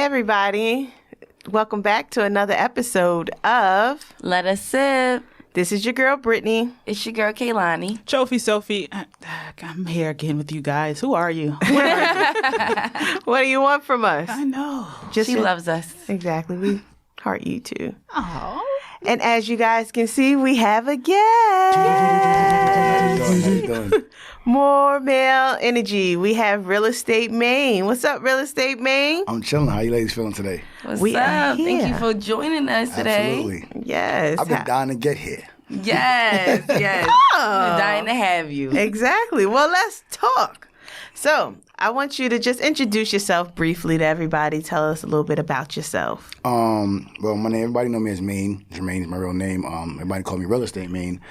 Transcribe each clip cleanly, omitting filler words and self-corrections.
everybody. Welcome back to another episode of Let Us Sip. This is your girl, Brittany. It's your girl, Kaloni. Sophy. I'm here again with you guys. Who are you? What do you want from us? I know. She loves us. Exactly. We heart you too. Aww. And as you guys can see, we have a guest. How you doing? More male energy. We have Real Estate Maine. What's up, Real Estate Maine? I'm chilling. How you ladies feeling today? What's We are up? here. Thank you for joining us today. Absolutely. Yes. I've been dying to get here. Yes. We're dying to have you. Exactly. Well, let's talk. So, I want you to just introduce yourself briefly to everybody. Tell us a little bit about yourself. Well, my name, everybody know me as Maine. Jermaine is my real name. Everybody call me Real Estate Maine.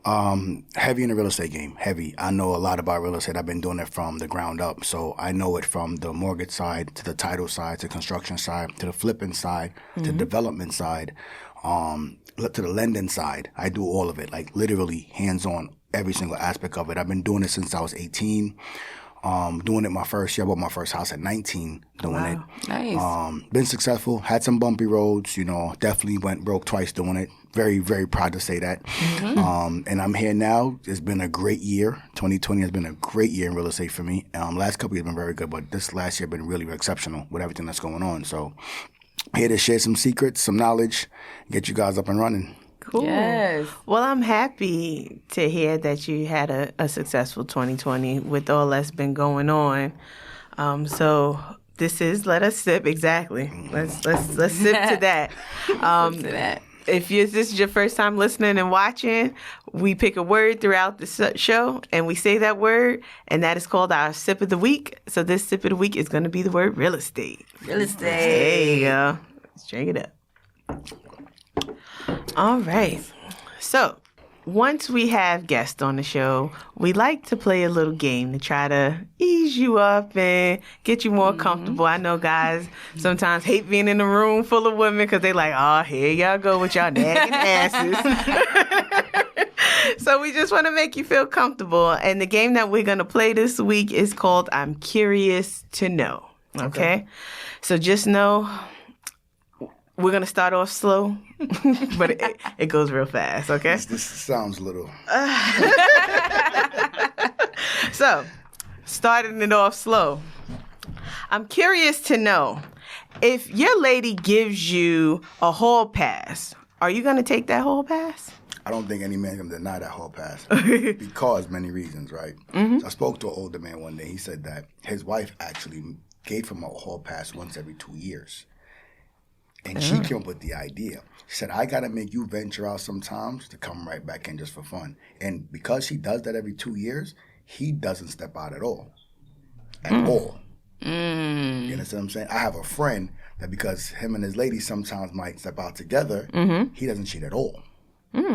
Heavy in the real estate game. Heavy. I know a lot about real estate. I've been doing it from the ground up. So I know it from the mortgage side to the title side to the construction side to the flipping side to the development side, to the lending side. I do all of it, like literally hands-on, every single aspect of it. I've been doing it since I was 18. Doing it my first year. I bought my first house at 19 doing it. Nice. Been successful. Had some bumpy roads, definitely went broke twice doing it. Very, very proud to say that. And I'm here now. It's been a great year. 2020 has been a great year in real estate for me. Last couple years have been very good, but this last year has been really exceptional with everything that's going on. So here to share some secrets, some knowledge, get you guys up and running. Cool. Yes. Well, I'm happy to hear that you had a successful 2020 with all that's been going on. So this is Let Us Sip. Exactly. Let's sip to that. If this is your first time listening and watching, we pick a word throughout the show and we say that word, and that is called our sip of the week. So this sip of the week is going to be the word real estate. Real estate. There you go. Let's drink it up. All right. So once we have guests on the show, we like to play a little game to try to ease you up and get you more comfortable. I know guys sometimes hate being in a room full of women because they like, oh, here y'all go with y'all nagging asses. So we just want to make you feel comfortable. And the game that we're going to play this week is called I'm Curious to Know. Okay? So just know we're going to start off slow, but it goes real fast, okay? This sounds a little... So, starting it off slow. I'm curious to know, if your lady gives you a hall pass, are you going to take that hall pass? I don't think any man can deny that hall pass because many reasons, right? So I spoke to an older man one day. He said that his wife actually gave him a hall pass once every 2 years. And she came up with the idea. She said, I got to make you venture out sometimes to come right back in just for fun. And because she does that every 2 years, he doesn't step out at all. At all. You understand what I'm saying? I have a friend that because him and his lady sometimes might step out together, he doesn't cheat at all. So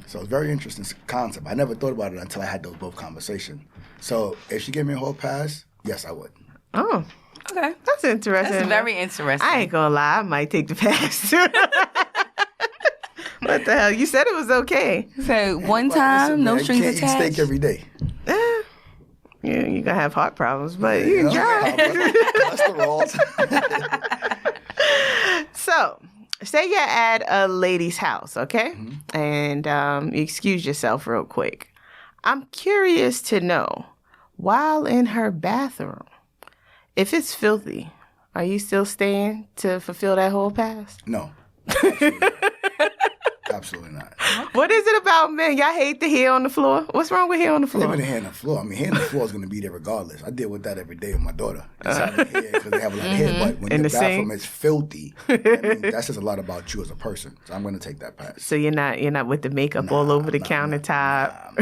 it's a very interesting concept. I never thought about it until I had those both conversations. So if she gave me a whole pass, yes, I would. Oh, Okay. that's interesting. That's very interesting. I ain't going to lie. I might take the pass, too. What the hell? You said it was okay. So one time, no strings attached. You can't eat steak every day. Yeah, you're going to have heart problems, but you can try. Cholesterol. So, say you're at a lady's house, okay? And you excuse yourself real quick. I'm curious to know, while in her bathroom, if it's filthy, are you still staying to fulfill that whole pass? No. Absolutely not. What is it about men? Y'all hate the hair on the floor? What's wrong with hair on the floor? Even the hair on the floor. I mean, hair on the floor is going to be there regardless. I deal with that every day with my daughter. It's having hair because they have a lot of hair. But when In the the bathroom sink? is filthy, that says a lot about you as a person. So I'm going to take that pass. So you're not with the makeup all over the countertop?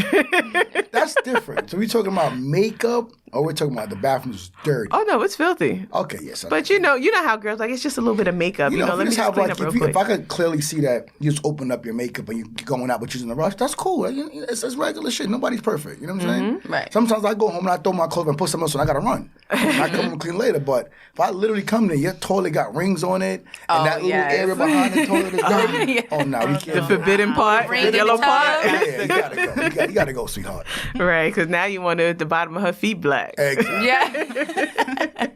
That's different. So we talking about makeup or we're talking about the bathroom's dirty? Oh, no, it's filthy. Okay, yes. But you know how girls, like, it's just a little bit of makeup. Let me just clean up real quick. If I could clearly see that you just open up your makeup and you're going out but using a rush, that's cool. It's regular shit. Nobody's perfect. You know what I'm saying? Right. Sometimes I go home and I throw my clothes and put something else on. I got to run. I come home and clean later. But if I literally come there, your toilet got rings on it and that little area behind the toilet is dirty. Oh, no, we can't. The forbidden part, the yellow part. Yeah, you got to go. You got to go, sweetheart. Right, because now you want the bottom of her feet black. Exactly. Yeah.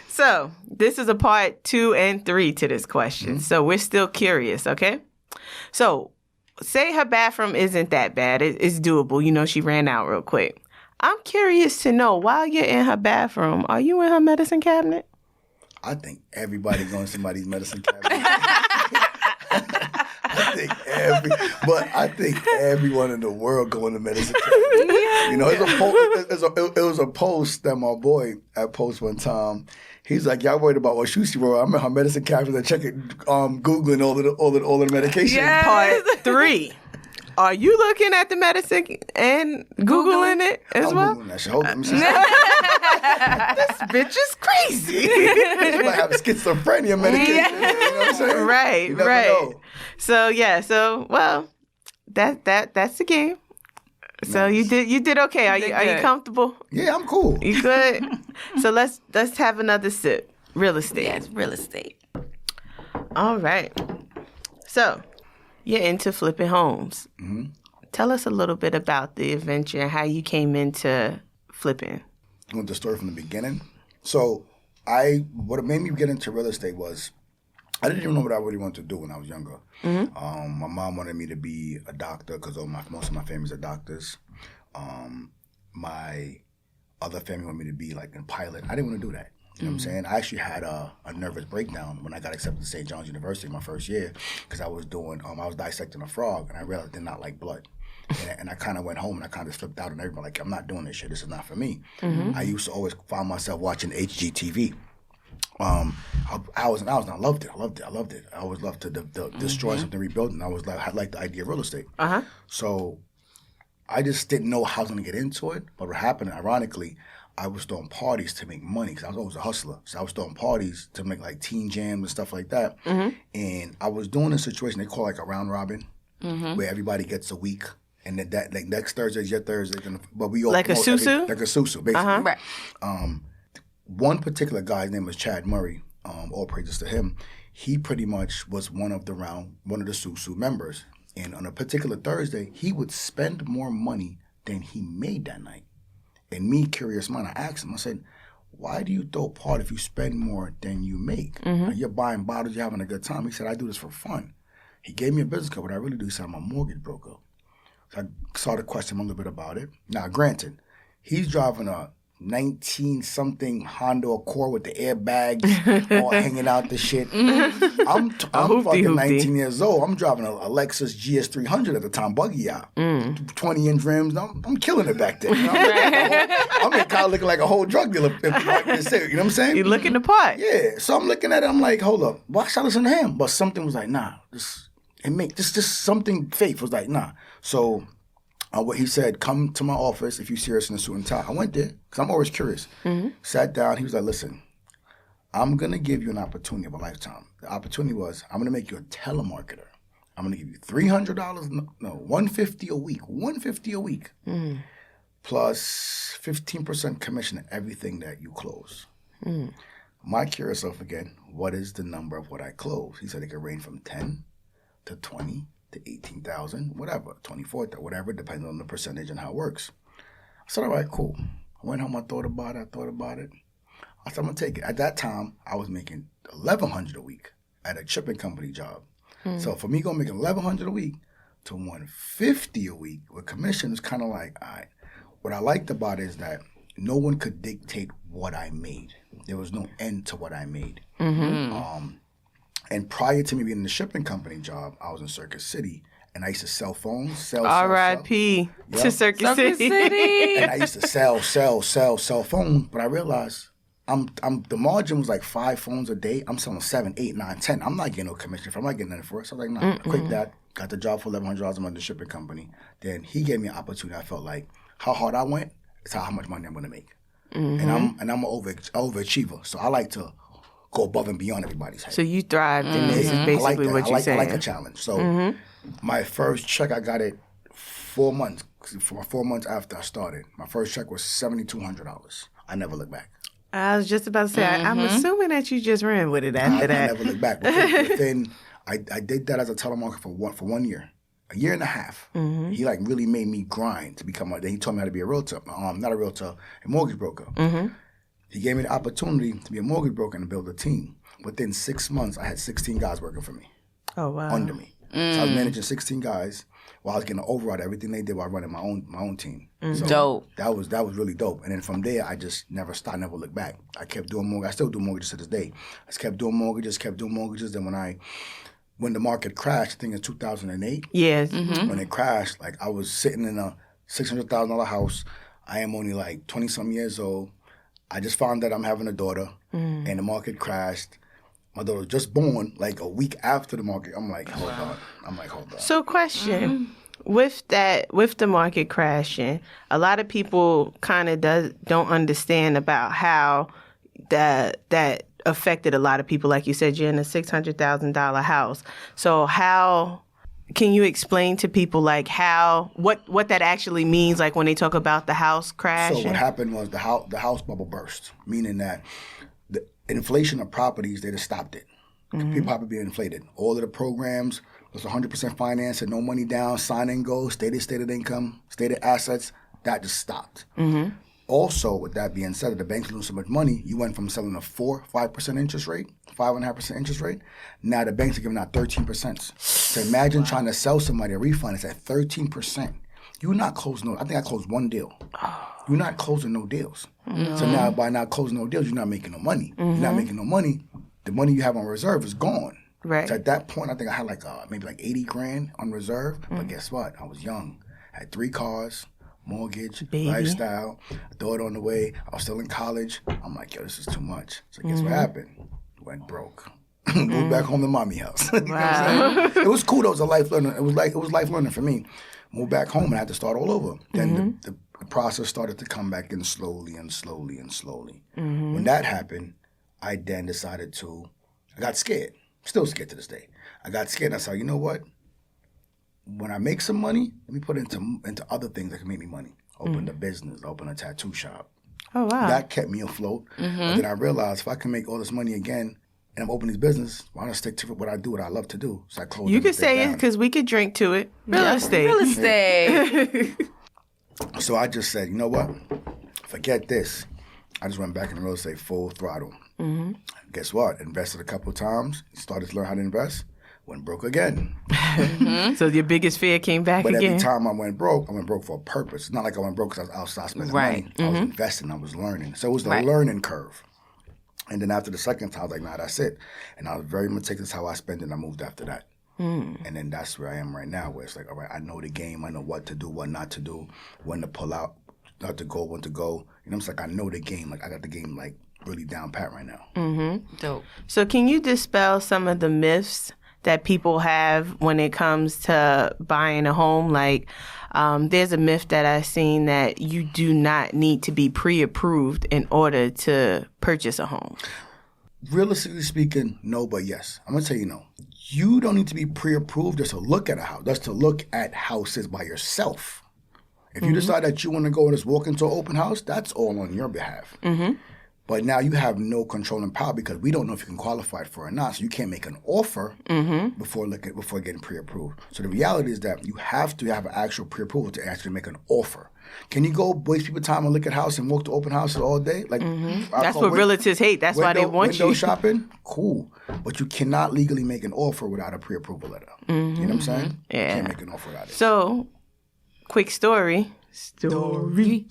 So, this is a part 2 and 3 to this question. So we're still curious, okay? So say her bathroom isn't that bad. It's doable. You know, she ran out real quick. I'm curious to know, while you're in her bathroom, are you in her medicine cabinet? I think everybody going to somebody's medicine cabinet. I think everyone in the world going to medicine cabinet. Yeah. You know, it was a post that my boy had post one time. He's like, y'all worried about what Shushi wrote. I'm in her medicine cabinet and checking, Googling all the medication. Yes. Part 3. Are you looking at the medicine and Googling it as well? Googling that shit. Hold on, this bitch is crazy. She might have schizophrenia medication. You know what I'm saying? Right, you never right. know. So well, that's the game. So nice. you did okay. Are you comfortable? Yeah, I'm cool. You good? So let's have another sip. Real estate. Yes, real estate. All right. So you're into flipping homes. Mm-hmm. Tell us a little bit about the adventure and how you came into flipping. I want the story from the beginning. So what made me get into real estate was I didn't even know what I really wanted to do when I was younger. Mm-hmm. My mom wanted me to be a doctor because most of my family's are doctors. My other family wanted me to be like a pilot. I didn't want to do that. You know what I'm saying? I actually had a nervous breakdown when I got accepted to St. John's University my first year because I was dissecting a frog and I realized I did not like blood. And I kind of went home and I kind of flipped out on everybody like, I'm not doing this shit. This is not for me. Mm-hmm. I used to always find myself watching HGTV. I loved it. I always loved to destroy something, rebuild, and I liked the idea of real estate. Uh-huh. So I just didn't know how I was going to get into it. But what happened, ironically, I was throwing parties to make money because I was always a hustler. So I was throwing parties to make like teen jams and stuff like that. Mm-hmm. And I was doing a situation they call like a round robin, where everybody gets a week. And that like next Thursday is your Thursday. But we all like a susu? Like a susu, basically. Uh-huh. Right. One particular guy's name was Chad Murray. All praises to him. He pretty much was one of the Susu members. And on a particular Thursday, he would spend more money than he made that night. And me, curious mind, I asked him, I said, why do you throw a party if you spend more than you make? Mm-hmm. You're buying bottles, you're having a good time. He said, I do this for fun. He gave me a business card. What I really do is I'm a mortgage broker. So I started questioning him a little bit about it. Now, granted, he's driving a 19-something Honda Accord with the airbags all hanging out the shit. I'm fucking 19 years old. I'm driving a Lexus GS300 at the time, buggy out. 20-inch rims. I'm killing it back there. You know? I'm in college looking like a whole drug dealer. You know what I'm saying? You're looking the part. Yeah. So I'm looking at it. I'm like, hold up. Why should I listen to him? But something was like, nah. This something faith was like, nah. So what he said, come to my office if you're serious in a suit and tie. I went there because I'm always curious. Mm-hmm. Sat down. He was like, listen, I'm going to give you an opportunity of a lifetime. The opportunity was I'm going to make you a telemarketer. I'm going to give you $300, $150 a week. $150 a week. Mm. Plus 15% commission on everything that you close. Mm. My curious self again, what is the number of what I close? He said it could range from 10 to 20 to 18,000, whatever, 24, whatever, depending on the percentage and how it works. I said, all right, cool. I went home, I thought about it. I said, I'm going to take it. At that time, I was making $1,100 a week at a shipping company job. Mm. So for me going to make $1,100 a week to $150 a week with commission is kind of like, all right. What I liked about it is that no one could dictate what I made. There was no end to what I made. Mm-hmm. And prior to me being in the shipping company job, I was in Circus City, and I used to sell phones. R.I.P. to Circus City. And I used to sell phones. But I realized the margin was like 5 phones a day. I'm selling 7, 8, 9, 10. I'm not getting no commission for it. I'm not getting nothing for it. So I was like, nah, quit that. Got the job for $1,100 a month in the shipping company. Then he gave me an opportunity. I felt like how hard I went is how much money I'm going to make. Mm-hmm. And I'm an overachiever. So I like to go above and beyond everybody's head. So you thrived in this is basically what you're saying. I like a challenge. So my first check, I got it 4 months. For 4 months after I started. My first check was $7,200. I never looked back. I was just about to say, I'm assuming that you just ran with it after that. I never looked back. Within I did that as a telemarketer for 1 year. A year and a half. Mm-hmm. He like really made me grind to become then he taught me how to be a realtor. Not a realtor, a mortgage broker. Mm-hmm. He gave me the opportunity to be a mortgage broker and build a team. Within 6 months, I had 16 guys working for me. Oh, wow. Under me. So I was managing 16 guys while I was getting to override everything they did while running my own team. So Dope. That was really dope. And then from there, I just never stopped, never looked back. I kept doing mortgages. I still do mortgages to this day. I just kept doing mortgages. Then when the market crashed, I think in 2008. Yes. When it crashed, like I was sitting in a $600,000 house. I am only like 20-some years old. I just found that I'm having a daughter, and the market crashed. My daughter was just born, like a week after the market. I'm like, hold on. So, question: with the market crashing, a lot of people kind of don't understand about how that affected a lot of people. Like you said, you're in a $600,000 house. So how can you explain to people like what that actually means, like when they talk about the house crashing? So what happened was the house bubble burst, meaning that the inflation of properties, they just stopped it. People probably being inflated. All of the programs was 100% financed and no money down, sign and go, stated income, stated assets, that just stopped. Also, with that being said, the banks lose so much money, you went from selling a 5% interest rate, 5.5% interest rate. Now the banks are giving out 13%. So imagine trying to sell somebody a refinance at 13%. You're not closing no. I think I closed one deal. You're not closing no deals. So now by not closing no deals, you're not making no money. You're not making no money. The money you have on reserve is gone. Right. So at that point, I think I had maybe like 80 grand on reserve. But guess what? I was young. I had 3 cars. Mortgage, Baby. lifestyle, daughter on the way. I was still in college. I'm like, yo, this is too much. So guess what happened? Went broke. Moved back home to mommy house. You know what I'm saying? It was cool. Though. It was a life learning. It was life learning for me. Moved back home and I had to start all over. Then the process started to come back in slowly. When that happened, I then decided I got scared. Still scared to this day. I got scared and I said, you know what? When I make some money, let me put it into other things that can make me money. Open a business, open a tattoo shop. Oh, wow. That kept me afloat. But then I realized if I can make all this money again and I'm opening this business, why not stick to what I do, what I love to do? So I closed You could say down. it because we could drink to it. Real estate. Real estate. So I just said, you know what? Forget this. I just went back in real estate full throttle. Guess what? Invested a couple of times. Started to learn how to invest. Went broke again. So your biggest fear came back But again? every time I went broke for a purpose. It's not like I went broke because I was outside spending money. I was investing. I was learning. So it was the learning curve. And then after the second time, I was like, nah, that's it. And I was very meticulous how I spend it, and I moved after that. And then that's where I am right now, where it's like, all right, I know the game. I know what to do, what not to do, when to pull out, not to go, when to go. You know, it's like I know the game. Like I got the game like really down pat right now. Dope. So can you dispel some of the myths that people have when it comes to buying a home? Like, there's a myth that I've seen that you do not need to be pre-approved in order to purchase a home. Realistically speaking, no, but yes. I'm going to tell you no. You don't need to be pre-approved just to look at a house. Just to look at houses by yourself. If you decide that you want to go and just walk into an open house, that's all on your behalf. But now you have no control and power because we don't know if you can qualify for it or not. So you can't make an offer before getting pre-approved. So the reality is that you have to have an actual pre-approval to actually make an offer. Can you go waste people's time and look at house and walk to open houses all day? Like That's what realtors hate. That's why they want window you. shopping, cool. But you cannot legally make an offer without a pre-approval letter. You know what I'm saying? Yeah. You can't make an offer without it. So, quick story. Story.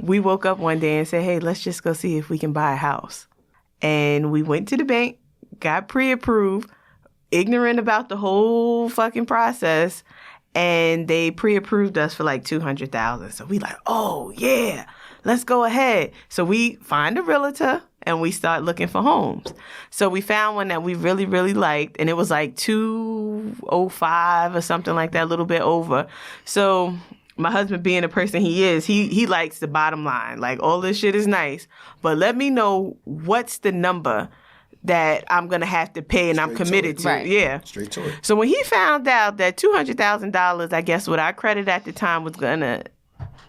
We woke up one day and said, hey, let's just go see if we can buy a house. And we went to the bank, got pre-approved, ignorant about the whole fucking process, and they pre-approved us for like $200,000. So we like, oh, yeah, let's go ahead. So we find a realtor, and we start looking for homes. So we found one that we really, really liked, and it was like $205 or something like that, a little bit over. So my husband, being the person he is, he likes the bottom line. Like, all this shit is nice, but let me know what's the number that I'm going to have to pay and I'm committed to. Right. Yeah. Straight to it. So when he found out that $200,000, I guess what our credit at the time was going to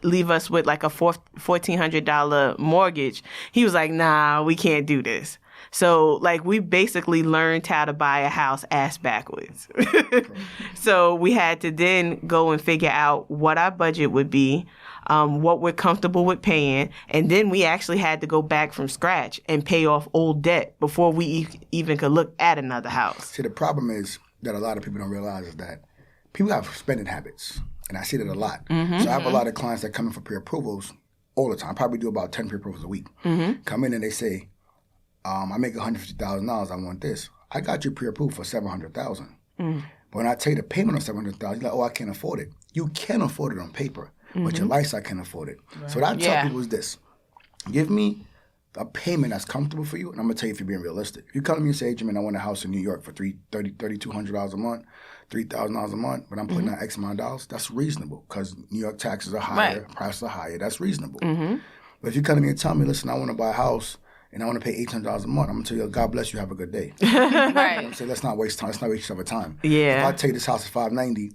leave us with like a $1,400 mortgage, he was like, nah, we can't do this. So like we basically learned how to buy a house ass backwards. So we had to then go and figure out what our budget would be, what we're comfortable with paying, and then we actually had to go back from scratch and pay off old debt before we even could look at another house. See, the problem is that a lot of people don't realize is that people have spending habits, and I see that a lot. So I have a lot of clients that come in for pre-approvals all the time. I probably do about 10 pre-approvals a week. Come in and they say, I make $150,000, I want this. I got you pre-approved for $700,000. But when I tell you the payment on $700,000, you're like, oh, I can't afford it. You can afford it on paper, but your lifestyle can't afford it. Right. So what I tell people is this. Give me a payment that's comfortable for you, and I'm going to tell you if you're being realistic. If you come to me and say, hey, Jimmy, I want a house in New York for $3,200 a month, $3,000 a month, but I'm putting out X amount of dollars, that's reasonable because New York taxes are higher, prices are higher. That's reasonable. But if you come to me and tell me, listen, I want to buy a house, and I want to pay $800 a month, I'm going to tell you, God bless you, have a good day. Right. I'm saying, let's not waste time. Let's not waste each other time. Yeah. If I take this house at $590,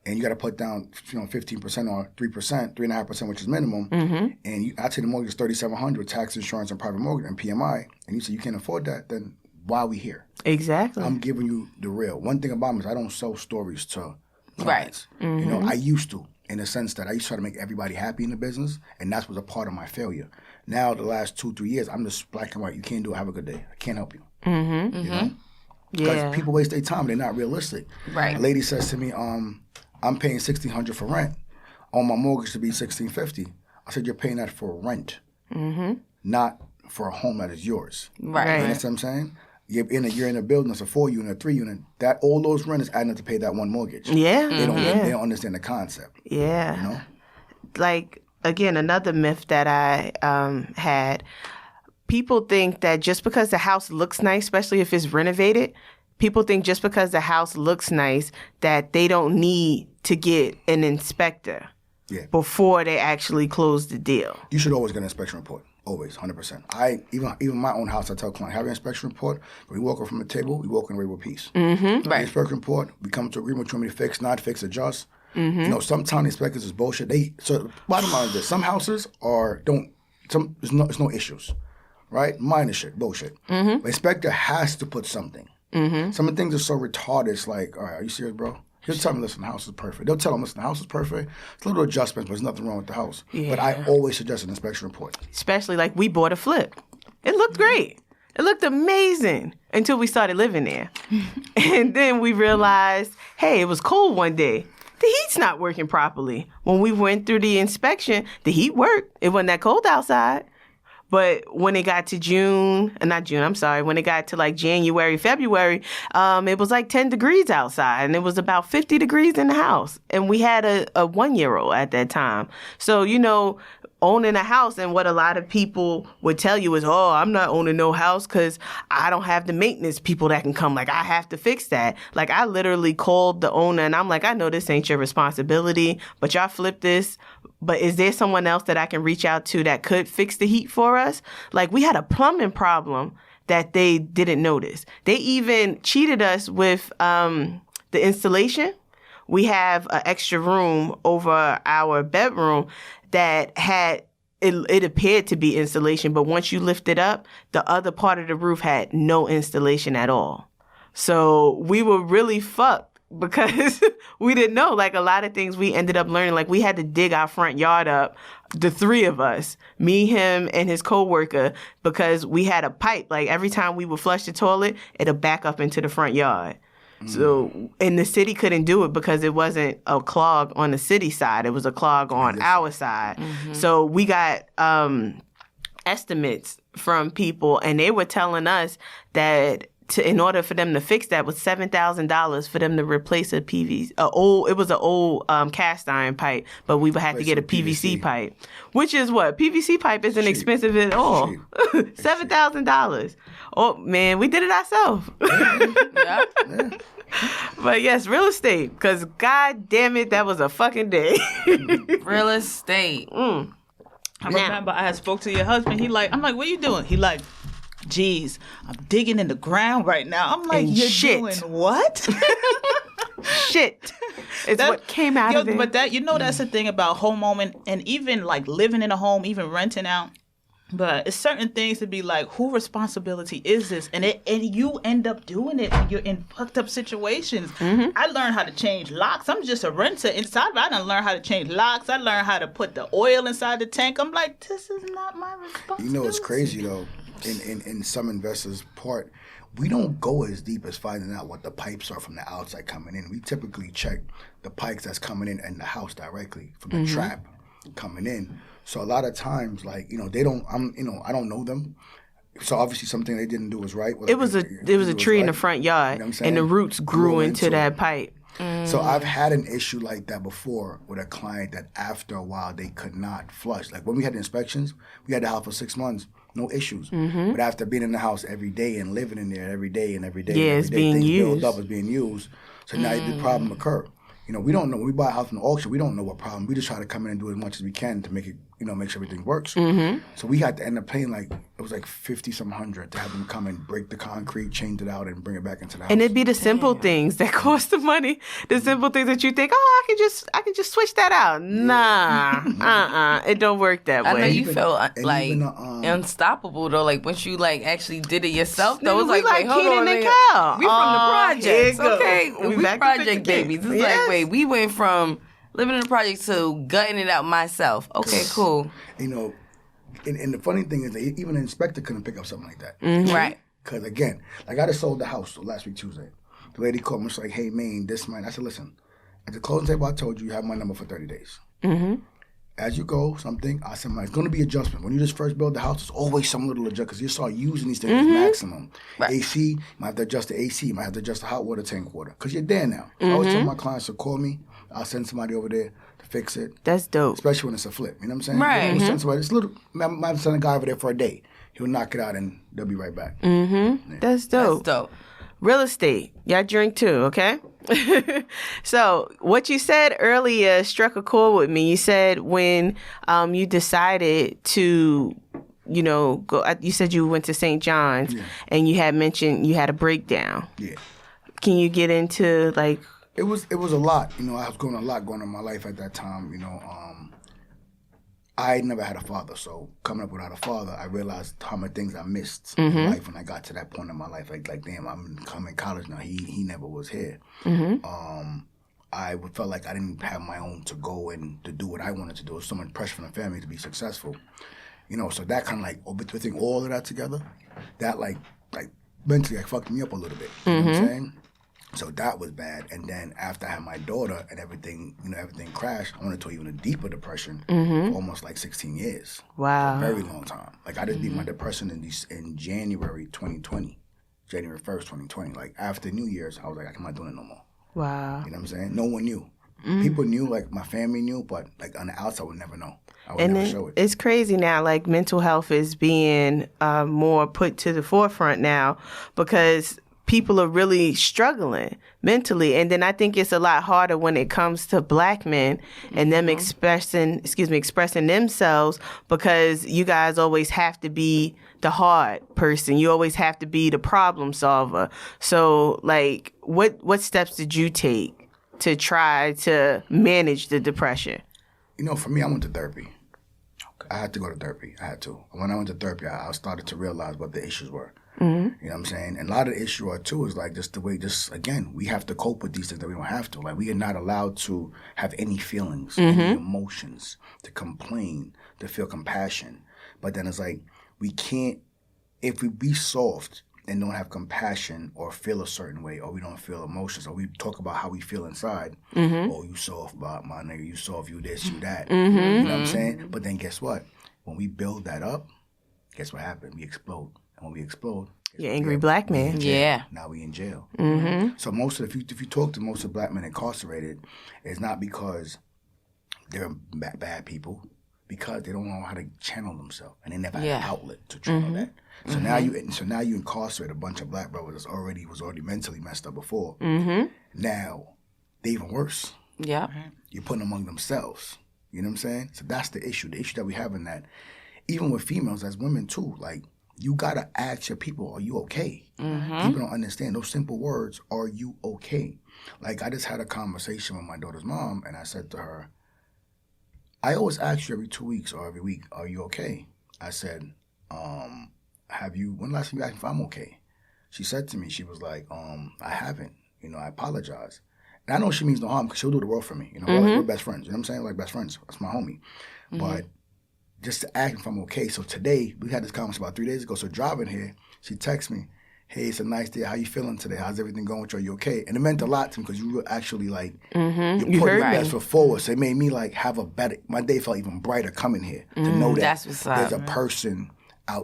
and you got to put down 15% or 3%, 3.5%, which is minimum, and I take the mortgage is $3,700, tax, insurance, and private mortgage, and PMI, and you say you can't afford that, then why are we here? Exactly. I'm giving you the real. One thing about me is I don't sell stories to clients. You know, I used to, in the sense that I used to try to make everybody happy in the business, and that was a part of my failure. Now, the last 2-3 years, I'm just black and white. You can't do it. Have a good day. I can't help you. You know? Because people waste their time. They're not realistic. Right. A lady says to me, I'm paying $1,600 for rent. On my mortgage to be $1,650. I said, you're paying that for rent, not for a home that is yours. Right. You understand what I'm saying? You're in a building that's a 4-unit, 3-unit. That all those rent is adding up to pay that one mortgage. Yeah. They don't understand the concept. Yeah. You know? Like, again, another myth that I had, people think that just because the house looks nice, especially if it's renovated, people think just because the house looks nice that they don't need to get an inspector before they actually close the deal. You should always get an inspection report. Always, 100%. Even my own house, I tell clients, have an inspection report. When we walk away from the table, we walk away with peace. Right. The inspection report, we come to agreement what you want me to fix, not fix, adjust. You know, sometimes the inspectors is bullshit. So bottom line is this: some houses there's no issues, right? Minor shit, bullshit. But inspector has to put something. Some of the things are so retarded. It's like, all right, are you serious, bro? He'll tell me, listen, the house is perfect. They'll tell them, listen, the house is perfect. It's a little adjustments, but there's nothing wrong with the house. Yeah. But I always suggest an inspection report. Especially like we bought a flip. It looked great. It looked amazing until we started living there. And then we realized, hey, it was cold one day. The heat's not working properly. When we went through the inspection, the heat worked. It wasn't that cold outside. But when it got to when it got to like January, February, it was like 10 degrees outside and it was about 50 degrees in the house. And we had a 1-year-old at that time. So, you know, owning a house, and what a lot of people would tell you is, oh, I'm not owning no house because I don't have the maintenance people that can come. Like, I have to fix that. Like, I literally called the owner and I'm like, I know this ain't your responsibility, but y'all flip this. But is there someone else that I can reach out to that could fix the heat for us? Like, we had a plumbing problem that they didn't notice. They even cheated us with the installation. We have an extra room over our bedroom that had, it appeared to be insulation, but once you lift it up, the other part of the roof had no insulation at all. So we were really fucked because we didn't know. Like, a lot of things we ended up learning, like we had to dig our front yard up, the three of us, me, him, and his coworker, because we had a pipe. Like, every time we would flush the toilet, it'll back up into the front yard. So, and the city couldn't do it because it wasn't a clog on the city side. It was a clog on our side. So we got estimates from people, and they were telling us that in order for them to fix that was $7,000 for them to replace it was an old cast iron pipe, but we would have to get a PVC pipe, which is what? PVC pipe isn't expensive at all. $7,000. Oh, man, we did it ourselves. Yeah. But yes, real estate, because God damn it, that was a fucking day. Real estate. I remember I had spoke to your husband. I'm like, what are you doing? He like, geez, I'm digging in the ground right now. I'm like, you're doing what? Shit. It's what came out of it. But that's the thing about home owning, and even like living in a home, even renting out. But it's certain things to be like, who responsibility is this? And you end up doing it when you're in fucked up situations. Mm-hmm. I learned how to change locks. I'm just a renter inside. I done learned how to change locks. I learned how to put the oil inside the tank. I'm like, this is not my responsibility. You know, it's crazy though. In some investors' part, we don't go as deep as finding out what the pipes are from the outside coming in. We typically check the pipes that's coming in the house directly from the trap coming in. So a lot of times, like, you know, they don't. I don't know them. So obviously, something they didn't do was right. It was a tree in the front yard, you know and the roots grew into that pipe. So I've had an issue like that before with a client that after a while they could not flush. Like when we had the inspections, we had the house for 6 months, no issues. Mm-hmm. But after being in the house every day and living in there every day, it's being used. Build up, it's being used. So now the problem occur. You know, we don't know. When we buy a house from the auction, we don't know what problem. We just try to come in and do as much as we can to make it, you know, make sure everything works. Mm-hmm. So we had to end up paying it was like 50-some hundred to have them come and break the concrete, change it out, and bring it back into the house. And it'd be the simple things that cost the money. The simple things that you think, I can just switch that out. Nah, it don't work that way. I know you felt like unstoppable though. Like once you like actually did it yourself, though, it was like wait, hold on, we from the projects, okay? We project babies. It's like wait, we went from living in the project to gutting it out myself. Okay, cool. You know, and the funny thing is that even an inspector couldn't pick up something like that. Mm-hmm. Right. Because again, like I just sold the house last week Tuesday. The lady called me, she's like, hey, Maine, this man. I said, listen, at the closing table I told you have my number for 30 days. Mm-hmm. As you go, I said, it's going to be adjustment. When you just first build the house, there's always some little adjustment because you start using these things maximum. Right. AC, you might have to adjust the AC, you might have to adjust the hot water tank water because you're there now. I always tell my clients to call me. I'll send somebody over there to fix it. That's dope. Especially when it's a flip. You know what I'm saying? Right. We'll send somebody. I might send a guy over there for a day. He'll knock it out and they'll be right back. Mm-hmm. Yeah. That's dope. That's dope. Real estate. Y'all drink too, okay? So what you said earlier struck a chord with me. You said when you decided to, you know, go. You said you went to St. John's and you had mentioned you had a breakdown. Yeah. Can you get into like? It was a lot. You know, I was going a lot going on in my life at that time. You know, I had never had a father, so coming up without a father, I realized how many things I missed in life when I got to that point in my life. Like damn, I'm in college now. He never was here. Mm-hmm. I felt like I didn't have my own to go and to do what I wanted to do. There was so much pressure from the family to be successful. You know, so that kind of like between all of that together, that like mentally fucked me up a little bit. You know what I'm saying? So that was bad. And then after I had my daughter and everything crashed, I went into even a deeper depression for almost like 16 years. Wow. A very long time. Like I just beat my depression in January 2020. January 1st, 2020. Like after New Year's, I was like, I'm not doing it no more. Wow. You know what I'm saying? No one knew. People knew, like my family knew, but like on the outside, I would never know. I would never show it. It's crazy now, like mental health is being more put to the forefront now because people are really struggling mentally. And then I think it's a lot harder when it comes to black men and them expressing themselves because you guys always have to be the hard person. You always have to be the problem solver. So like what steps did you take to try to manage the depression? You know, for me, I went to therapy. Okay. I had to go to therapy. I had to. When I went to therapy, I started to realize what the issues were. Mm-hmm. You know what I'm saying? And a lot of the issue too is like just the way, again, we have to cope with these things that we don't have to. Like we are not allowed to have any feelings, any emotions, to complain, to feel compassion. But then it's like we can't, if we be soft and don't have compassion or feel a certain way or we don't feel emotions or we talk about how we feel inside, oh, you soft, my nigga, you soft, you this, you that. You know what I'm saying? But then guess what? When we build that up, guess what happened? We explode. And when we explode, you're angry black man. Yeah. Now we in jail. Mm-hmm. So most of if you talk to most of the black men incarcerated, it's not because they're bad people, because they don't know how to channel themselves and they never had an outlet to channel that. So now you incarcerate a bunch of black brothers that was already mentally messed up before. Mm-hmm. Now they even worse. Yeah. You're putting them among themselves. You know what I'm saying? So that's the issue. The issue that we have in that, even with females as women too, like. You gotta ask your people, are you okay? Mm-hmm. People don't understand those simple words, are you okay? Like I just had a conversation with my daughter's mom and I said to her, I always ask you every 2 weeks or every week, are you okay? I said, when last time you asked me if I'm okay? She said to me, she was like, I haven't. I apologize. And I know she means no harm because she'll do the world for me. We're best friends. You know what I'm saying? Like best friends. That's my homie. But just to ask if I'm okay. So today, we had this conversation about 3 days ago. So driving here, she texts me, hey, it's a nice day. How you feeling today? How's everything going with you? Are you okay? And it meant a lot to me because you were actually like, you put your best foot forward. So it made me like have a better, my day felt even brighter coming here to know that there's a person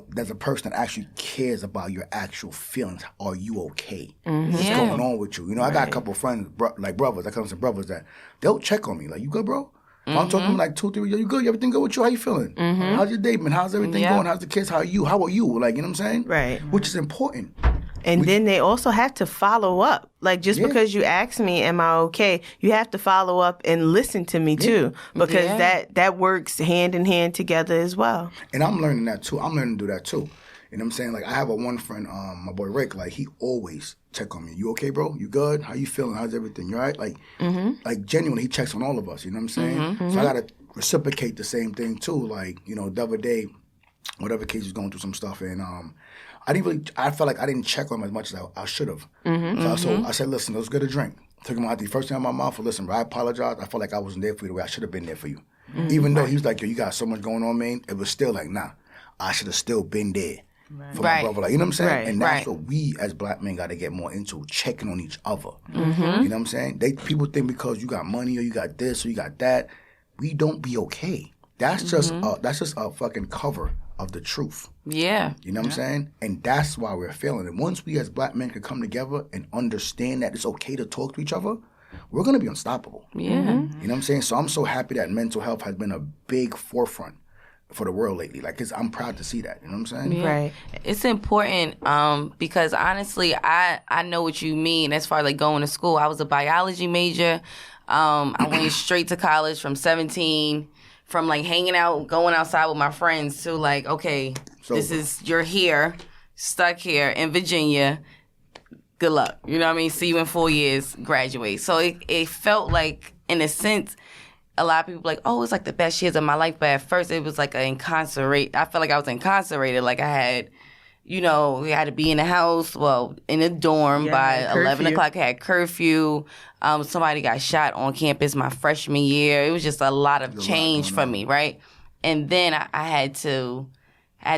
there's a person that actually cares about your actual feelings. Are you okay? What's going on with you? I got a couple of friends, like brothers, I come to brothers that they'll check on me. Like, you good, bro? If I'm talking to them like 2, 3 years, you good? Everything good with you? How you feeling? How's your day, man? How's everything going? How's the kids? How are you? How are you? Like, you know what I'm saying? Right. Which is important. And then they also have to follow up. Like, just because you ask me, am I okay? You have to follow up and listen to me, too. Because that works hand in hand together as well. And I'm learning that, too. I'm learning to do that, too. You know what I'm saying? Like, I have one friend, my boy Rick, like, he always check on me. You okay, bro? You good? How you feeling? How's everything? You all right? Like, like genuinely, he checks on all of us. You know what I'm saying? So I got to reciprocate the same thing, too. Like, the other day, whatever case was going through some stuff, and I felt like I didn't check on him as much as I should have. So I said, listen, let's get a drink. Took him out the first thing out of my mouth. Listen, bro, I apologize. I felt like I wasn't there for you the way I should have been there for you. Even though he was like, yo, you got so much going on, man. It was still like, nah, I should have still been there for my brother. Like, you know what I'm saying? And that's what we as black men got to get more into, checking on each other. You know what I'm saying? People think because you got money or you got this or you got that, we don't be okay. That's just a fucking cover of the truth. Yeah. You know what I'm saying? And that's why we're failing. And once we as black men can come together and understand that it's okay to talk to each other, we're going to be unstoppable. Yeah. You know what I'm saying? So I'm so happy that mental health has been a big forefront for the world lately. Like, I'm proud to see that. You know what I'm saying? Yeah. Right. It's important because honestly, I know what you mean as far as like going to school. I was a biology major. I went straight to college from 17. From like hanging out, going outside with my friends to like, okay, you're here, stuck here in Virginia. Good luck. You know what I mean? See you in 4 years, graduate. So it felt like, in a sense, a lot of people like, oh, it's like the best years of my life. But at first it was like I felt like I was incarcerated. Like I had, we had to be in the house, in a dorm by 11 o'clock. I had curfew. Somebody got shot on campus my freshman year. It was just a lot of change for me, right? And then I had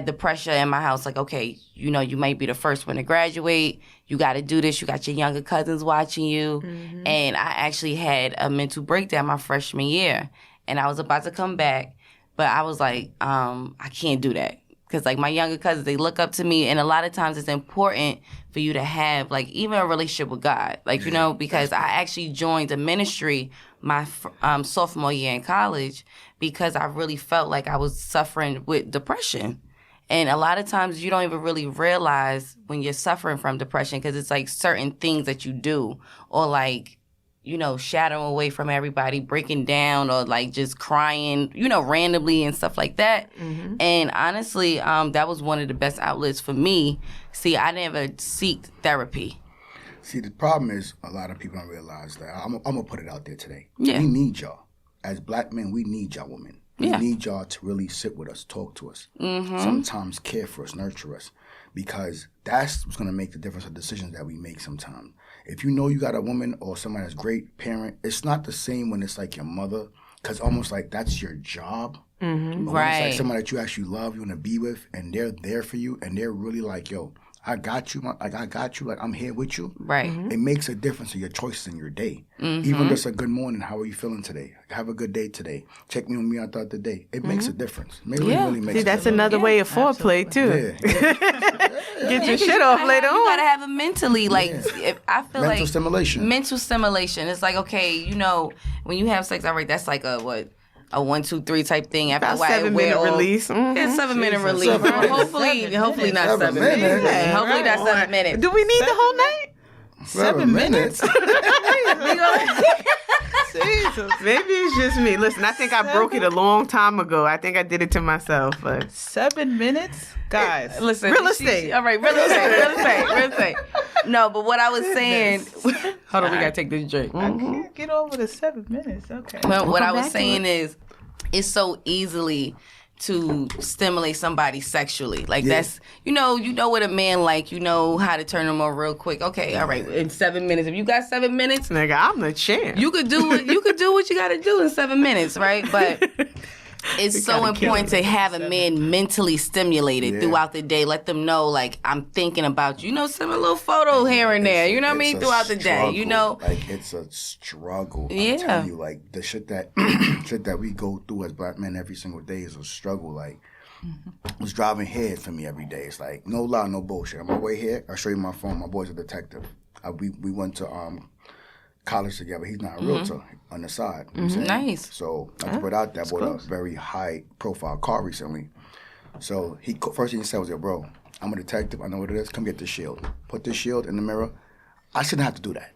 the pressure in my house, like, okay, you might be the first one to graduate. You got to do this. You got your younger cousins watching you. And I actually had a mental breakdown my freshman year. And I was about to come back, but I was like, I can't do that. Because, like, my younger cousins, they look up to me. And a lot of times it's important for you to have, like, even a relationship with God. Like, because I actually joined the ministry my sophomore year in college because I really felt like I was suffering with depression. And a lot of times you don't even really realize when you're suffering from depression because it's, like, certain things that you do or, like, shadowing away from everybody, breaking down or like just crying, randomly and stuff like that. And honestly, that was one of the best outlets for me. See, I never seeked therapy. See, the problem is a lot of people don't realize that. I'm going to put it out there today. Yeah. We need y'all. As black men, we need y'all women. We need y'all to really sit with us, talk to us, sometimes care for us, nurture us, because that's what's going to make the difference of decisions that we make sometimes. If you know you got a woman or somebody that's great parent, it's not the same when it's like your mother, because almost like that's your job. Right. It's like somebody that you actually love, you want to be with, and they're there for you, and they're really like, yo, I got you, like I'm here with you. Right. It makes a difference in your choices in your day. Even just a good morning, how are you feeling today? Have a good day today. Check me on me throughout the day. It makes a difference. It really makes a difference. That's another way of foreplay, too. Get your shit off later on. You gotta have it mentally. Like, I feel like mental stimulation. Mental stimulation. It's like, okay, when you have sex, all right, that's like a 1, 2, 3 type thing. After about 7-minute release. It's 7-minute release. Hopefully not 7 minutes. Yeah. Hopefully not 7 minutes. Do we need the whole night? 7 minutes. Maybe it's just me. Listen, I think I broke it a long time ago. I think I did it to myself. But 7 minutes? Guys. Listen. Real estate. All right, real estate. No, but what I was saying... Hold on, we got to take this drink. I can't get over the 7 minutes. Okay. Well, what I was saying is, it's so easily to stimulate somebody sexually. Like that's you know what a man like, you know how to turn them on real quick. Okay, all right, in 7 minutes. If you got 7 minutes, nigga, I'm the champ. You could do what you gotta do in 7 minutes, right? But it's so important to have a man mentally stimulated throughout the day. Let them know, like, I'm thinking about you. You know, send a little photo here and there. You know what I mean? Throughout the day, you know, like it's a struggle. I'm telling you, like the shit that we go through as black men every single day is a struggle. Like, was driving here for me every day. It's like no lie, no bullshit. On my way here, I'll show you my phone. My boy's a detective. We went to college together. He's not a realtor on the side. You know what I'm saying? Nice. So I put out that, bought a very high profile car recently. So first thing he said was, "Yo, bro, I'm a detective. I know what it is. Come get this shield. Put this shield in the mirror." I shouldn't have to do that.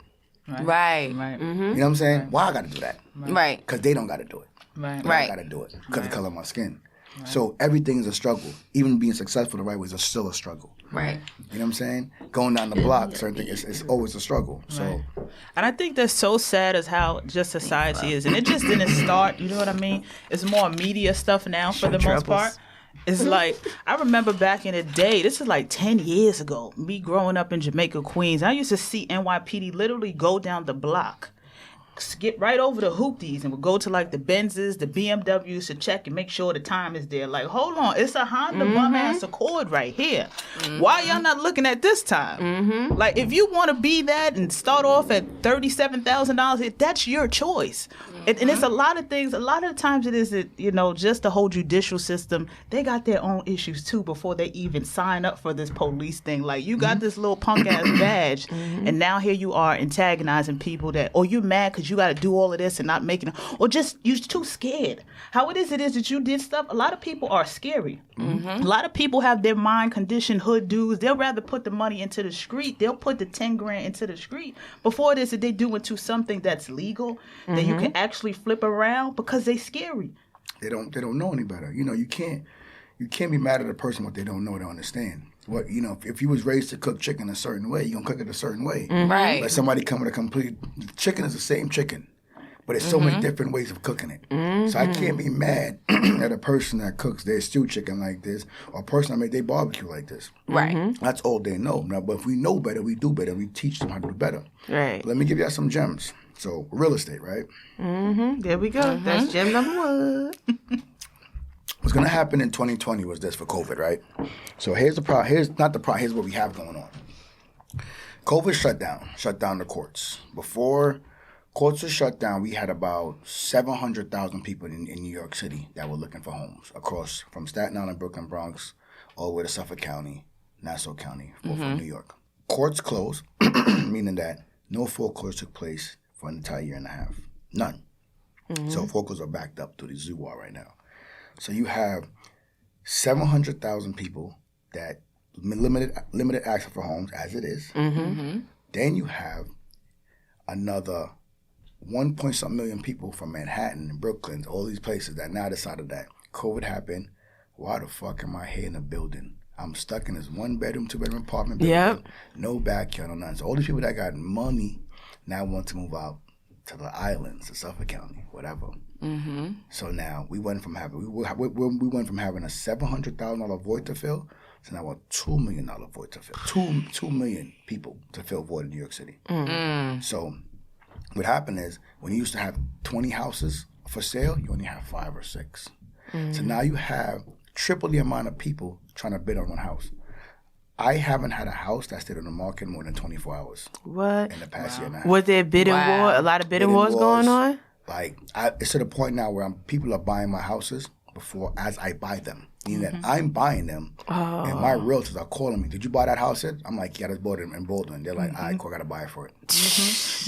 Right. You know what I'm saying? Why I got to do that? Right. Because they don't got to do it. I got to do it because of the color of my skin. So everything is a struggle. Even being successful the right way is still a struggle. Right. You know what I'm saying? Going down the block, certain things, it's always a struggle. So, and I think that's so sad as how just society is. And it just didn't start, you know what I mean? It's more media stuff now for the most part. It's like, I remember back in the day, this is like 10 years ago, me growing up in Jamaica, Queens, I used to see NYPD literally go down the block, skip right over the hoopties, and would go to like the Benzes, the BMWs to check and make sure the time is there. Like, hold on, it's a Honda bum-ass Accord right here. Why y'all not looking at this time? Like, if you want to be that and start off at $37,000, that's your choice. And it's a lot of things. A lot of the times it is that, you know, just the whole judicial system, they got their own issues too before they even sign up for this police thing. Like, you got this little punk-ass badge, and now here you are antagonizing people that, or you're mad because you got to do all of this and not making it, or just you're too scared. How it is that you did stuff. A lot of people are scary. A lot of people have their mind conditioned hood dudes. They'll rather put the money into the street. They'll put the 10 grand into the street before it is that they do into something that's legal that you can actually flip around because they scary. They don't know any better. You know, you can't be mad at a person what they don't know or don't understand. What, you know, if you was raised to cook chicken a certain way, you're gonna cook it a certain way. Right. Like somebody come with a complete chicken is the same chicken, but it's so many different ways of cooking it. So I can't be mad at a person that cooks their stew chicken like this, or a person that made their barbecue like this. Right. That's all they know. Now, but if we know better, we do better. We teach them how to do better. Right. But let me give you some gems. So real estate, right? There we go. That's gem number one. What's going to happen in 2020 was this for COVID, right? So here's the problem. Here's what we have going on. COVID shut down the courts. Before courts were shut down, we had about 700,000 people in New York City that were looking for homes across from Staten Island, Brooklyn, Bronx, all the way to Suffolk County, Nassau County, from New York. Courts closed, meaning that no foreclosure took place for an entire year and a half. None. So foreclosures are backed up to the zoo wall right now. So you have 700,000 people that limited access for homes as it is. Then you have another 1-point-something million people from Manhattan and Brooklyn, all these places that now decided that COVID happened. Why the fuck am I here in a building? I'm stuck in this 1-bedroom, 2-bedroom apartment building. No backyard, no nothing. So all these people that got money now want to move out to the islands, to Suffolk County, whatever. So now we went from having a $700,000 void to fill to now a $2 million void to fill. 2 million people to fill void in New York City. So what happened is when you used to have 20 houses for sale, you only have 5 or 6. So now you have triple the amount of people trying to bid on one house. I haven't had a house that stayed on the market more than 24 hours. What? In the past year and a half. Was there bidding war? A lot of bidding wars going on? Like, it's to the point now where people are buying my houses as I buy them. Meaning that I'm buying them, and my realtors are calling me, "Did you buy that house yet?" I'm like, "Yeah, I just bought it in Baldwin." They're like, "All right, cool, I got to buy it for it."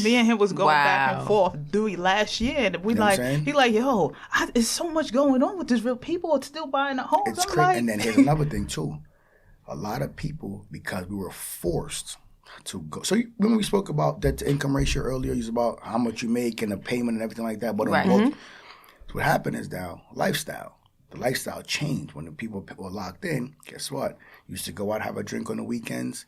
Me and him was going back and forth last year, and we he like, "Yo, there's so much going on with this real. People are still buying the homes." It's crazy. And then here's another thing too. A lot of people, because we were forced to go. So remember we spoke about debt to income ratio earlier. It's about how much you make and the payment and everything like that. But so what happened is now lifestyle. The lifestyle changed when the people were locked in. Guess what? You used to go out, have a drink on the weekends.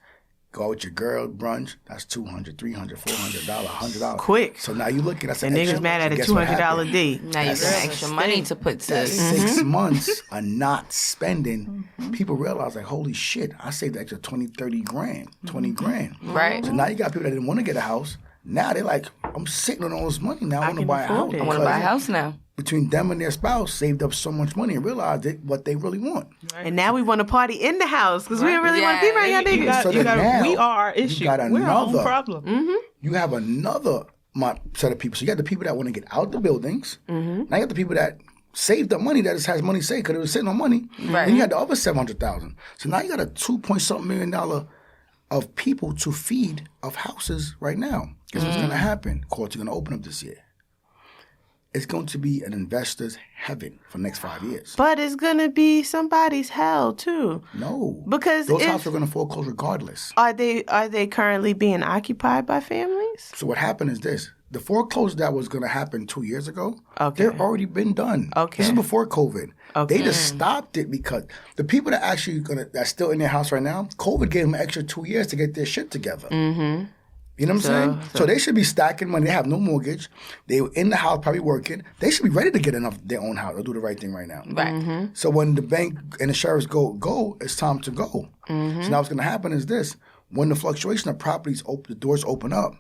Go out with your girl, brunch, that's $200, $300, $400, $100. Quick. So now you looking at And niggas mad at a $200 date. Now you got extra money to put to. That's 6 months of not spending. People realize, like, holy shit, I saved the extra 20, 30 grand, 20 grand. Right. So now you got people that didn't want to get a house. Now they're like, I'm sitting on all this money now. I want to buy a house. I want to buy a house now. Between them and their spouse, saved up so much money and realized what they really want. And now we want to party in the house because we don't really want to be around y'all niggas. We are our issue. We're our own problem. You have another set of people. So you got the people that want to get out the buildings. Now you got the people that saved up money, that just has money saved because it was sitting on money. Right. And you had the other 700,000. So now you got a $2.something million of people to feed of houses right now. Guess what's going to happen? Courts are going to open up this year. It's going to be an investor's heaven for the next 5 years. But it's going to be somebody's hell, too. No. Because those houses are going to foreclose regardless. Are they currently being occupied by families? So what happened is this. The foreclosure that was going to happen 2 years ago, Okay. they've already been done. Okay. This is before COVID. Okay. They just stopped it because the people that actually that's still in their house right now, COVID gave them an extra 2 years to get their shit together. Mm-hmm. You know what I'm saying? So they should be stacking money. They have no mortgage. They were in the house probably working. They should be ready to get their own house or do the right thing right now. Right. Mm-hmm. So when the bank and the sheriffs go, it's time to go. Mm-hmm. So now what's going to happen is this. When the fluctuation of properties, the doors open up,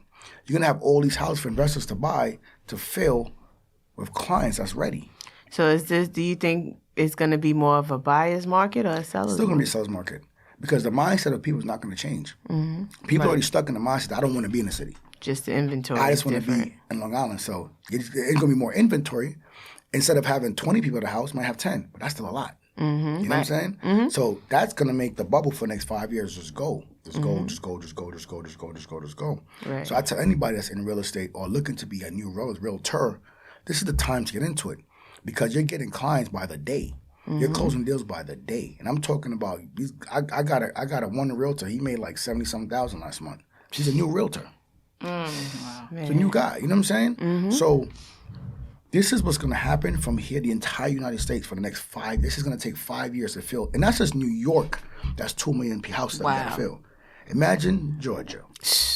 you're going to have all these houses for investors to buy to fill with clients that's ready. So do you think it's going to be more of a buyer's market or a seller's It's still going to market? be a seller's market because the mindset of people is not going to change. Mm-hmm. People are already stuck in the mindset, I don't want to be in the city. Just the inventory. I just want to be in Long Island. So it's going to be more inventory. Instead of having 20 people at the house, might have 10. But that's still a lot. Mm-hmm. You know what I'm saying? Mm-hmm. So that's going to make the bubble for the next 5 years just go. Just go, just go, just go, just go, just go, just go, just go. Right. So I tell anybody that's in real estate or looking to be a new realtor, this is the time to get into it because you're getting clients by the day. Mm-hmm. You're closing deals by the day. And I'm talking about these. I got a one realtor. He made like 70-something thousand last month. She's a new realtor. Wow. It's a new guy. You know what I'm saying? Mm-hmm. So this is what's going to happen from here, the entire United States for the next 5. This is going to take 5 years to fill. And that's just New York. That's 2 million houses that we got to fill. Imagine Georgia,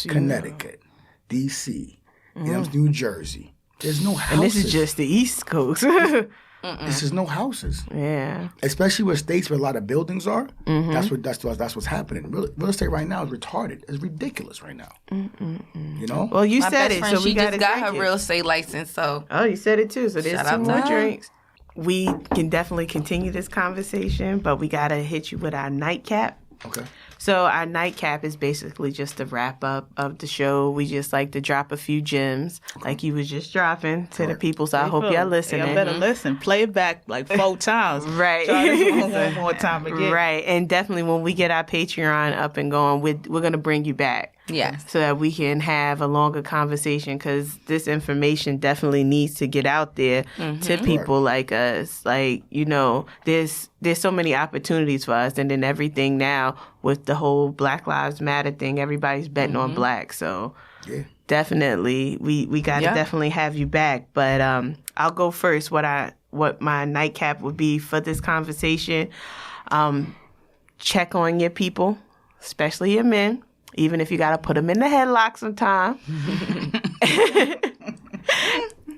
Connecticut, D.C., New Jersey. There's no houses. And this is just the East Coast. This is no houses. Yeah. Especially where states where a lot of buildings are. Mm-hmm. That's what's happening. Real estate right now is retarded. It's ridiculous right now. You know. Well, you My said best it, friend, so we she got just to got her drink it. real estate license, so. Oh, you said it too. So there's Shout 2 out to more her. drinks. We can definitely continue this conversation, but we got to hit you with our nightcap. Okay. So our nightcap is basically just a wrap up of the show. We just like to drop a few gems, like you was just dropping to the people. So I hope y'all listening. Y'all better listen. Play it back like 4 times. Right. Try this one more time again. Right. And definitely when we get our Patreon up and going, we're going to bring you back. Yes. So that we can have a longer conversation because this information definitely needs to get out there to people like us. Like, you know, there's so many opportunities for us. And then everything now with the whole Black Lives Matter thing, everybody's betting on black. So definitely we got to definitely have you back. But I'll go first. What my nightcap would be for this conversation. Check on your people, especially your men. Even if you got to put them in the headlock sometime.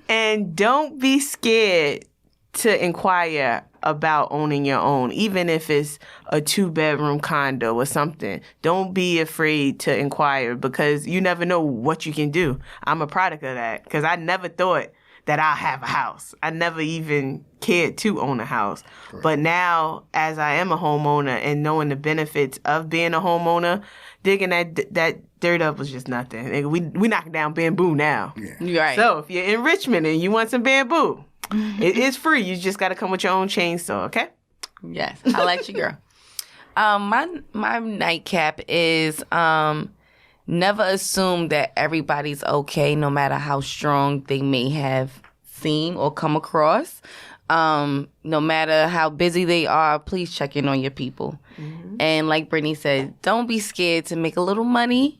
And don't be scared to inquire about owning your own, even if it's a 2-bedroom condo or something. Don't be afraid to inquire because you never know what you can do. I'm a product of that because I never thought that I'll have a house. I never even cared to own a house. Right. But now, as I am a homeowner and knowing the benefits of being a homeowner, digging that dirt up was just nothing. We knocking down bamboo now. Yeah. Right. So if you're in Richmond and you want some bamboo, it is free. You just got to come with your own chainsaw, okay? Yes. I'll let you, girl. My nightcap is never assume that everybody's okay, no matter how strong they may have seemed or come across. No matter how busy they are, please check in on your people. Mm-hmm. And like Brittany said, don't be scared to make a little money.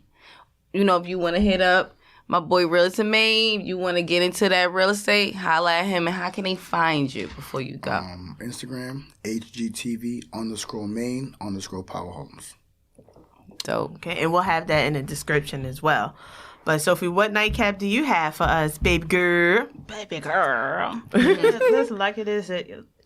You know, if you want to hit up my boy Estate Maine, you want to get into that real estate, holla at him. And how can they find you before you go? Instagram, HGTV_Maine_Power Homes. Dope. Okay, and we'll have that in the description as well. But Sophie, what nightcap do you have for us, baby girl? Baby girl. Listen, like it is.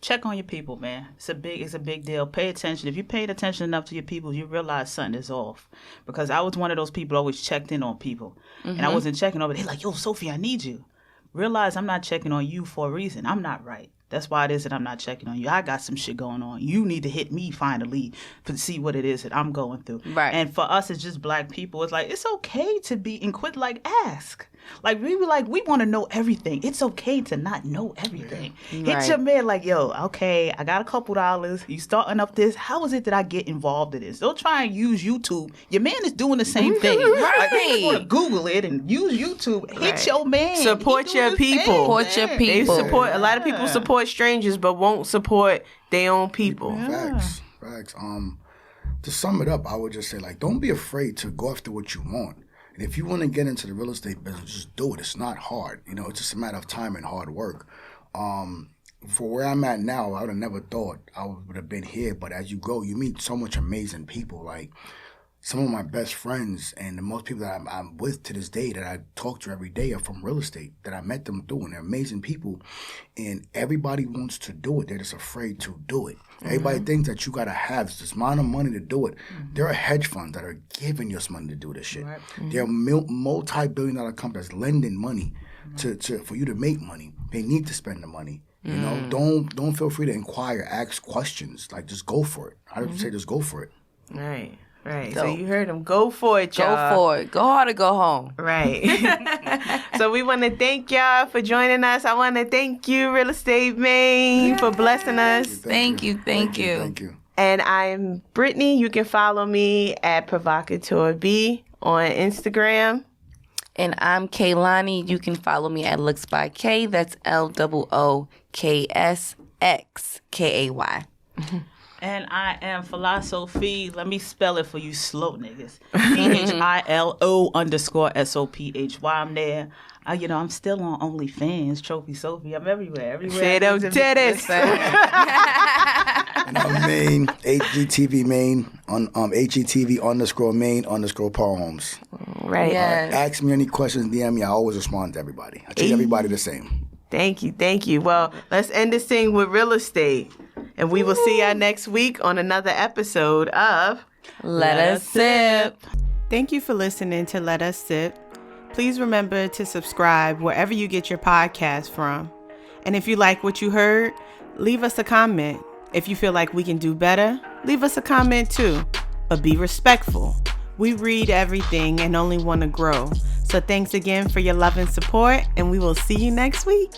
Check on your people, man. It's a big deal. Pay attention. If you're paying attention enough to your people, you realize something is off. Because I was one of those people who always checked in on people. And I wasn't checking over. They're like, yo, Sophie, I need you. Realize I'm not checking on you for a reason. I'm not right. That's why it is that I'm not checking on you. I got some shit going on. You need to hit me finally to see what it is that I'm going through. Right. And for us, it's just black people. It's like, it's okay to be and quit ask. Like, we want to know everything. It's okay to not know everything. Right. Hit your man like, yo, okay, I got a couple dollars. You starting up this. How is it that I get involved in this? Don't try and use YouTube. Your man is doing the same thing. Right. Like, you just want to Google it and use YouTube. Hit your man. Support your people. Support your people. A lot of people support strangers, but won't support their own people. Facts. To sum it up, I would just say, don't be afraid to go after what you want. And if you want to get into the real estate business, just do it. It's not hard. It's just a matter of time and hard work. For where I'm at now, I would have never thought I would have been here. But as you go, you meet so much amazing people. Like some of my best friends and the most people that I'm with to this day that I talk to every day are from real estate, that I met them through. And they're amazing people. And everybody wants to do it. They're just afraid to do it. Everybody thinks that you got to have this amount of money to do it. There are hedge funds that are giving you this money to do this shit. Right. There are multi-billion-dollar companies lending money for you to make money. They need to spend the money. Don't feel free to inquire, ask questions. Just go for it. I would say just go for it. Right. Dope. So you heard him. Go for it, y'all. Go for it. Go hard or go home. Right. So we want to thank y'all for joining us. I want to thank you, Real Estate Maine, for blessing us. Thank you. And I'm Brittany. You can follow me at Provocateur B on Instagram. And I'm Kaloni. You can follow me at Looks by K. That's LOOKSXKAY. And I am Philosophy. Let me spell it for you slow niggas. PHILO_SOPHY. I'm there. I'm still on OnlyFans, Trophy Sophie. I'm everywhere. Say those titties. And I'm Maine, HGTV Maine, on HGTV_Maine_poems. Right. Yes. Ask me any questions, DM me. I always respond to everybody. I treat everybody the same. Thank you. Well, let's end this thing with real estate. And we will see y'all next week on another episode of Let Us Sip. Thank you for listening to Let Us Sip. Please remember to subscribe wherever you get your podcast from. And if you like what you heard, leave us a comment. If you feel like we can do better, leave us a comment too. But be respectful. We read everything and only want to grow. So thanks again for your love and support, and we will see you next week.